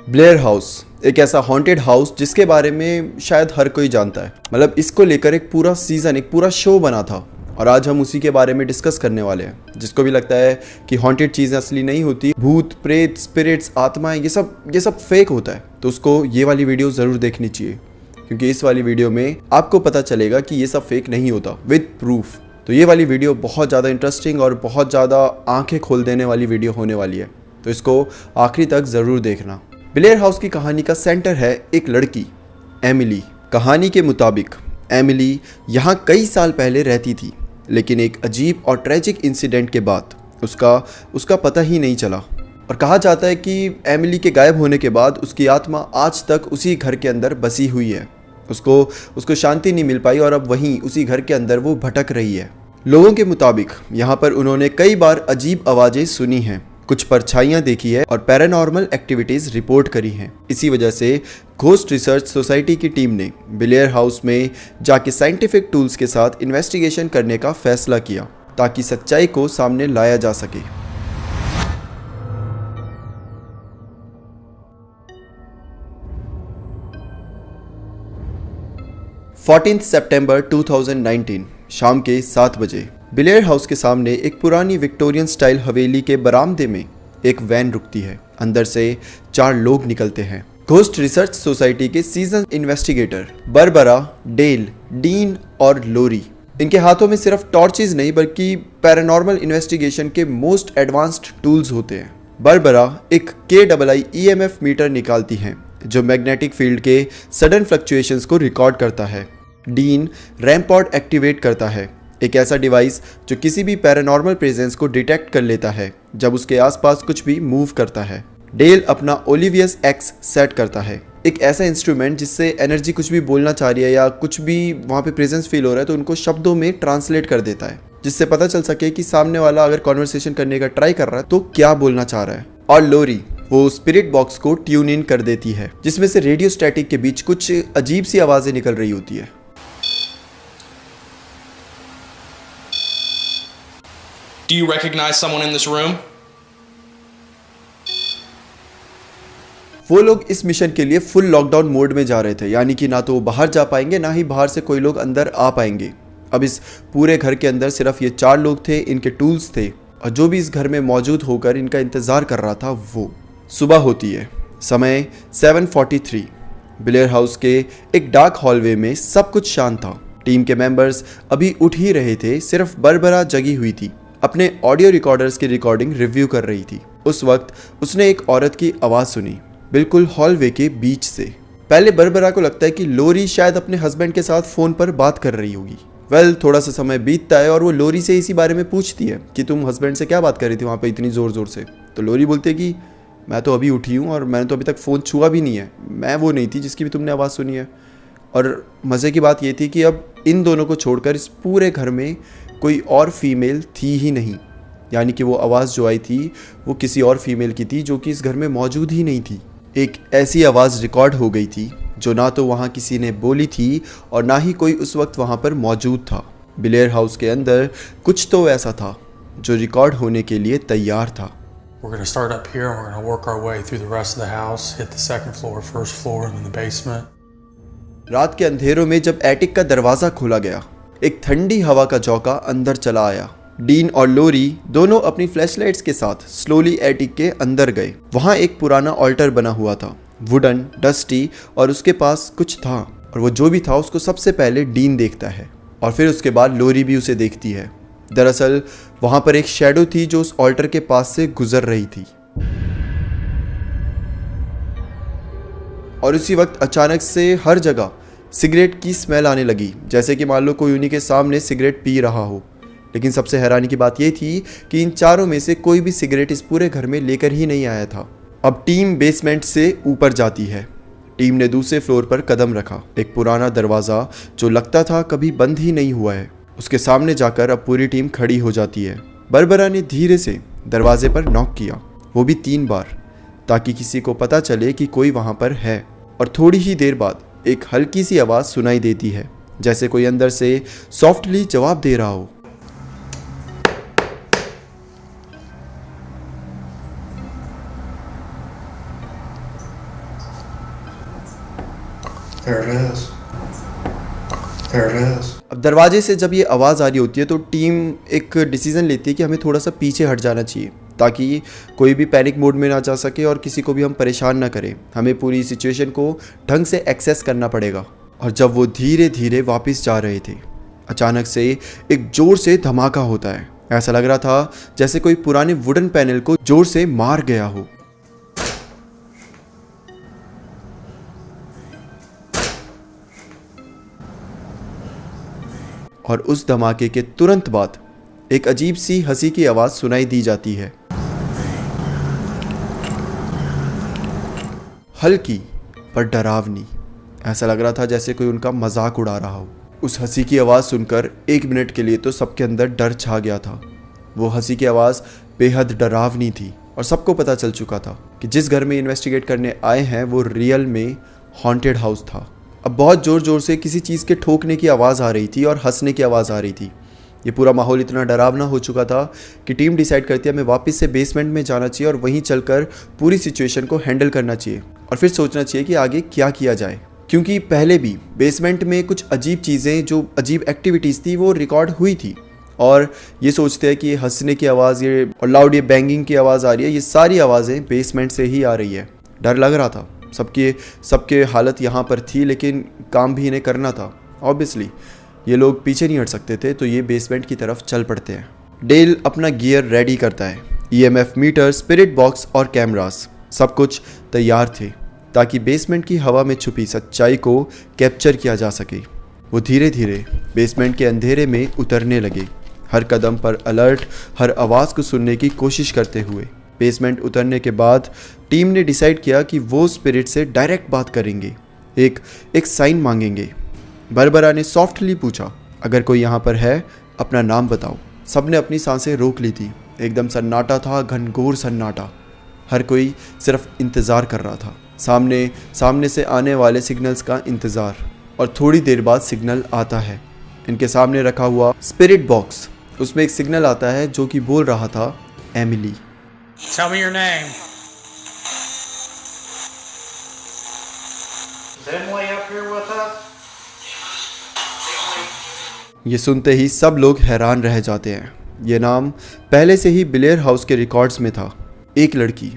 Blair house एक ऐसा haunted house जिसके बारे में शायद हर कोई जानता है। मतलब इसको लेकर एक पूरा सीजन, एक पूरा शो बना था और आज हम उसी के बारे में डिस्कस करने वाले हैं। जिसको भी लगता है कि हॉन्टेड चीज़ें असली नहीं होती, भूत प्रेत स्पिरिट्स आत्माएं ये सब फेक होता है, तो उसको ये वाली वीडियो ज़रूर देखनी चाहिए, क्योंकि इस वाली वीडियो में आपको पता चलेगा कि ये सब फेक नहीं होता विद प्रूफ। तो ये वाली वीडियो बहुत ज़्यादा इंटरेस्टिंग और बहुत ज़्यादा आंखें खोल देने वाली वीडियो होने वाली है, तो इसको आखिरी तक ज़रूर देखना। ब्लेयर हाउस की कहानी का सेंटर है एक लड़की, एमिली। कहानी के मुताबिक एमिली यहाँ कई साल पहले रहती थी, लेकिन एक अजीब और ट्रेजिक इंसिडेंट के बाद उसका पता ही नहीं चला। और कहा जाता है कि एमिली के गायब होने के बाद उसकी आत्मा आज तक उसी घर के अंदर बसी हुई है। उसको शांति नहीं मिल पाई और अब वहीं उसी घर के अंदर वो भटक रही है। लोगों के मुताबिक यहाँ पर उन्होंने कई बार अजीब आवाज़ें सुनी हैं, कुछ परछाइयाँ देखी है और पैरानॉर्मल एक्टिविटीज़ रिपोर्ट करी हैं। इसी वजह से घोस्ट रिसर्च सोसाइटी की टीम ने ब्लेयर हाउस में जाके साइंटिफिक टूल्स के साथ इन्वेस्टिगेशन करने का फैसला किया, ताकि सच्चाई को सामने लाया जा सके। 14 सितंबर 2019 शाम के 7 बजे ब्लेयर हाउस के सामने एक पुरानी विक्टोरियन स्टाइल हवेली के बरामदे में एक वैन रुकती है। अंदर से 4 लोग निकलते हैं। घोस्ट रिसर्च सोसाइटी के सीजन इन्वेस्टिगेटर बरबरा, डेल, डीन और लोरी। इनके हाथों में सिर्फ टॉर्चेज नहीं बल्कि पैरानॉर्मल इन्वेस्टिगेशन के मोस्ट एडवांस्ड टूल्स होते हैं। बरबरा एक KII मीटर निकालती हैं जो मैग्नेटिक फील्ड के सडन फ्लक्चुएशंस को रिकॉर्ड करता है। डीन रैमपॉड एक्टिवेट करता है, एक ऐसा डिवाइस जो किसी भी पैरानॉर्मल प्रेजेंस को डिटेक्ट कर लेता है जब उसके आसपास कुछ भी मूव करता है। डेल अपना ओलिवियस एक्स सेट करता है, एक ऐसा इंस्ट्रूमेंट जिससे एनर्जी कुछ भी बोलना चाह रही है या कुछ भी वहाँ पे प्रेजेंस फील हो रहा है तो उनको शब्दों में ट्रांसलेट कर देता है, जिससे पता चल सके कि सामने वाला अगर कॉन्वर्सेशन करने का ट्राई कर रहा है तो क्या बोलना चाह रहा है। और लोरी वो स्पिरिट बॉक्स को ट्यून इन कर देती है, जिसमें से रेडियो स्टैटिक के बीच कुछ अजीब सी आवाजें निकल रही होती है। Do you recognize someone in this room? वो लोग इस मिशन के लिए फुल लॉकडाउन मोड में जा रहे थे, यानी कि ना तो वो बाहर जा पाएंगे ना ही बाहर से कोई लोग अंदर आ पाएंगे। अब इस पूरे घर के अंदर सिर्फ ये 4 लोग थे, इनके टूल्स थे और जो भी इस घर में मौजूद होकर इनका इंतजार कर रहा था वो। सुबह होती है, समय 7:43। ब्लेयर हाउस के एक डार्क हॉलवे में सब कुछ शांत था। टीम के मेंबर्स अभी उठ ही रहे थे, सिर्फ बरबरा जगी हुई थी, अपने ऑडियो रिकॉर्डर्स की रिकॉर्डिंग रिव्यू कर रही थी। उस वक्त उसने एक औरत की आवाज़ सुनी, बिल्कुल हॉलवे के बीच से। पहले बरबरा को लगता है कि लोरी शायद अपने हस्बैंड के साथ फ़ोन पर बात कर रही होगी। थोड़ा सा समय बीतता है और वो लोरी से इसी बारे में पूछती है कि तुम हस्बैंड से क्या बात कर रही थी वहाँ पे इतनी ज़ोर से। तो लोरी बोलती है कि मैं तो अभी उठी हूँ और मैंने तो अभी तक फ़ोन छुआ भी नहीं है, मैं वो नहीं थी जिसकी भी तुमने आवाज़ सुनी है। और मज़े की बात ये थी कि अब इन दोनों को छोड़कर इस पूरे घर में कोई और फीमेल थी ही नहीं, यानी कि वो आवाज़ जो आई थी वो किसी और फीमेल की थी जो कि इस घर में मौजूद ही नहीं थी। एक ऐसी आवाज़ रिकॉर्ड हो गई थी जो ना तो वहाँ किसी ने बोली थी और ना ही कोई उस वक्त वहाँ पर मौजूद था। ब्लेयर हाउस के अंदर कुछ तो ऐसा था जो रिकॉर्ड होने के लिए तैयार था। We're going to start up here and we're going to work our way through the rest of the house, hit the second floor, first floor and then the basement. रात के अंधेरों में जब एटिक का दरवाज़ा खोला गया, एक ठंडी हवा का झोंका अंदर चला आया। डीन और लोरी दोनों अपनी फ्लैशलाइट्स के साथ स्लोली एटिक के अंदर गए। वहाँ एक पुराना ऑल्टर बना हुआ था, वुडन, डस्टी, और उसके पास कुछ था और वो जो भी था उसको सबसे पहले डीन देखता है और फिर उसके बाद लोरी भी उसे देखती है। दरअसल वहाँ पर एक शैडो थी जो उस ऑल्टर के पास से गुजर रही थी और उसी वक्त अचानक से हर जगह सिगरेट की स्मेल आने लगी, जैसे कि मान लो कोई उन्हीं के सामने सिगरेट पी रहा हो। लेकिन सबसे हैरानी की बात यह थी कि इन चारों में से कोई भी सिगरेट इस पूरे घर में लेकर ही नहीं आया था। अब टीम बेसमेंट से ऊपर जाती है। टीम ने दूसरे फ्लोर पर कदम रखा। एक पुराना दरवाज़ा जो लगता था कभी बंद ही नहीं हुआ है, उसके सामने जाकर अब पूरी टीम खड़ी हो जाती है। बरबरा ने धीरे से दरवाजे पर नॉक किया, वो भी 3 बार, ताकि किसी को पता चले कि कोई वहाँ पर है। और थोड़ी ही देर बाद एक हल्की सी आवाज़ सुनाई देती है, जैसे कोई अंदर से सॉफ्टली जवाब दे रहा हो। There it is. There it is. अब दरवाजे से जब ये आवाज़ आ रही होती है तो टीम एक डिसीज़न लेती है कि हमें थोड़ा सा पीछे हट जाना चाहिए ताकि कोई भी पैनिक मोड में ना जा सके और किसी को भी हम परेशान ना करें। हमें पूरी सिचुएशन को ढंग से एक्सेस करना पड़ेगा। और जब वो धीरे धीरे वापस जा रहे थे, अचानक से एक ज़ोर से धमाका होता है। ऐसा लग रहा था जैसे कोई पुराने वुडन पैनल को ज़ोर से मार गया हो। और उस धमाके के तुरंत बाद एक अजीब सी हंसी की आवाज़ सुनाई दी जाती है, हल्की पर डरावनी। ऐसा लग रहा था जैसे कोई उनका मजाक उड़ा रहा हो। उस हंसी की आवाज़ सुनकर 1 मिनट के लिए तो सबके अंदर डर छा गया था। वो हंसी की आवाज़ बेहद डरावनी थी और सबको पता चल चुका था कि जिस घर में इन्वेस्टिगेट करने आए हैं वो रियल में हॉन्टेड हाउस था। अब बहुत ज़ोर ज़ोर से किसी चीज़ के ठोकने की आवाज़ आ रही थी और हंसने की आवाज़ आ रही थी। ये पूरा माहौल इतना डरावना हो चुका था कि टीम डिसाइड करती है हमें वापस से बेसमेंट में जाना चाहिए और वहीं चलकर पूरी सिचुएशन को हैंडल करना चाहिए और फिर सोचना चाहिए कि आगे क्या किया जाए। क्योंकि पहले भी बेसमेंट में कुछ अजीब चीज़ें, जो अजीब एक्टिविटीज़ थी वो रिकॉर्ड हुई थी। और ये सोचते हैं कि ये हंसने की आवाज़, ये और लाउड ये बैंगिंग की आवाज़ आ रही है, ये सारी आवाज़ें बेसमेंट से ही आ रही है। डर लग रहा था, सबके हालत यहाँ पर थी, लेकिन काम भी इन्हें करना था। ऑब्वियसली ये लोग पीछे नहीं हट सकते थे, तो ये बेसमेंट की तरफ चल पड़ते हैं। डेल अपना गियर रेडी करता है। EMF मीटर, स्पिरिट बॉक्स और कैमरास सब कुछ तैयार थे ताकि बेसमेंट की हवा में छुपी सच्चाई को कैप्चर किया जा सके। वो धीरे धीरे बेसमेंट के अंधेरे में उतरने लगे, हर कदम पर अलर्ट, हर आवाज़ को सुनने की कोशिश करते हुए। बेसमेंट उतरने के बाद टीम ने डिसाइड किया कि वो स्पिरिट से डायरेक्ट बात करेंगे, एक साइन मांगेंगे। बरबरा ने सॉफ्टली पूछा, अगर कोई यहाँ पर है अपना नाम बताओ। सबने अपनी सांसें रोक ली थी। एकदम सन्नाटा था, घनघोर सन्नाटा। हर कोई सिर्फ इंतज़ार कर रहा था, सामने से आने वाले सिग्नल्स का इंतज़ार। और थोड़ी देर बाद सिग्नल आता है। इनके सामने रखा हुआ स्पिरिट बॉक्स, उसमें एक सिग्नल आता है जो कि बोल रहा था, Emily. Tell me your name. Is Emily up here with us? ये सुनते ही सब लोग हैरान रह जाते हैं। ये नाम पहले से ही ब्लेयर हाउस के रिकॉर्ड्स में था। एक लड़की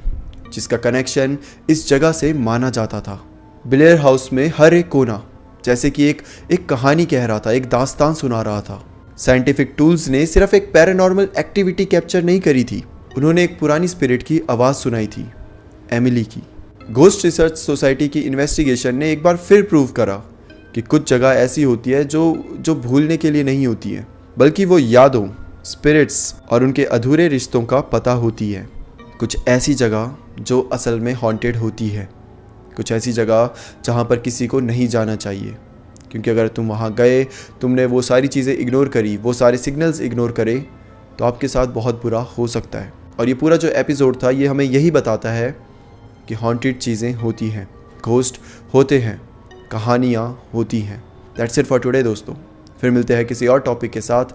जिसका कनेक्शन इस जगह से माना जाता था। ब्लेयर हाउस में हर एक कोना जैसे कि एक कहानी कह रहा था, एक दास्तान सुना रहा था। साइंटिफिक टूल्स ने सिर्फ एक पैरानॉर्मल एक्टिविटी कैप्चर नहीं करी थी, उन्होंने एक पुरानी स्पिरिट की आवाज़ सुनाई थी, एमिली की। घोस्ट रिसर्च सोसाइटी की इन्वेस्टिगेशन ने एक बार फिर प्रूव करा कि कुछ जगह ऐसी होती है जो भूलने के लिए नहीं होती है, बल्कि वो यादों, स्पिरिट्स और उनके अधूरे रिश्तों का पता होती है। कुछ ऐसी जगह जो असल में हॉन्टेड होती है, कुछ ऐसी जगह जहाँ पर किसी को नहीं जाना चाहिए, क्योंकि अगर तुम वहाँ गए, तुमने वो सारी चीज़ें इग्नोर करी, वो सारे सिग्नल्स इग्नोर करे, तो आपके साथ बहुत बुरा हो सकता है। और ये पूरा जो एपिसोड था ये हमें यही बताता है कि हॉन्टेड चीज़ें होती हैं, घोस्ट होते हैं, कहानियाँ होती हैं। दैट्स इट फॉर टुडे दोस्तों। फिर मिलते हैं किसी और टॉपिक के साथ,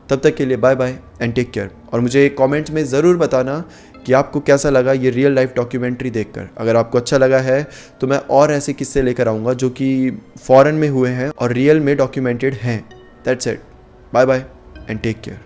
तब तक के लिए bye bye and take care. और मुझे कमेंट में ज़रूर बताना कि आपको कैसा लगा ये रियल लाइफ डॉक्यूमेंट्री देखकर। अगर आपको अच्छा लगा है तो मैं और ऐसे किस्से लेकर आऊँगा जो कि फ़ॉरेन में हुए हैं और रियल में डॉक्यूमेंटेड हैं। That's it, bye bye and take care.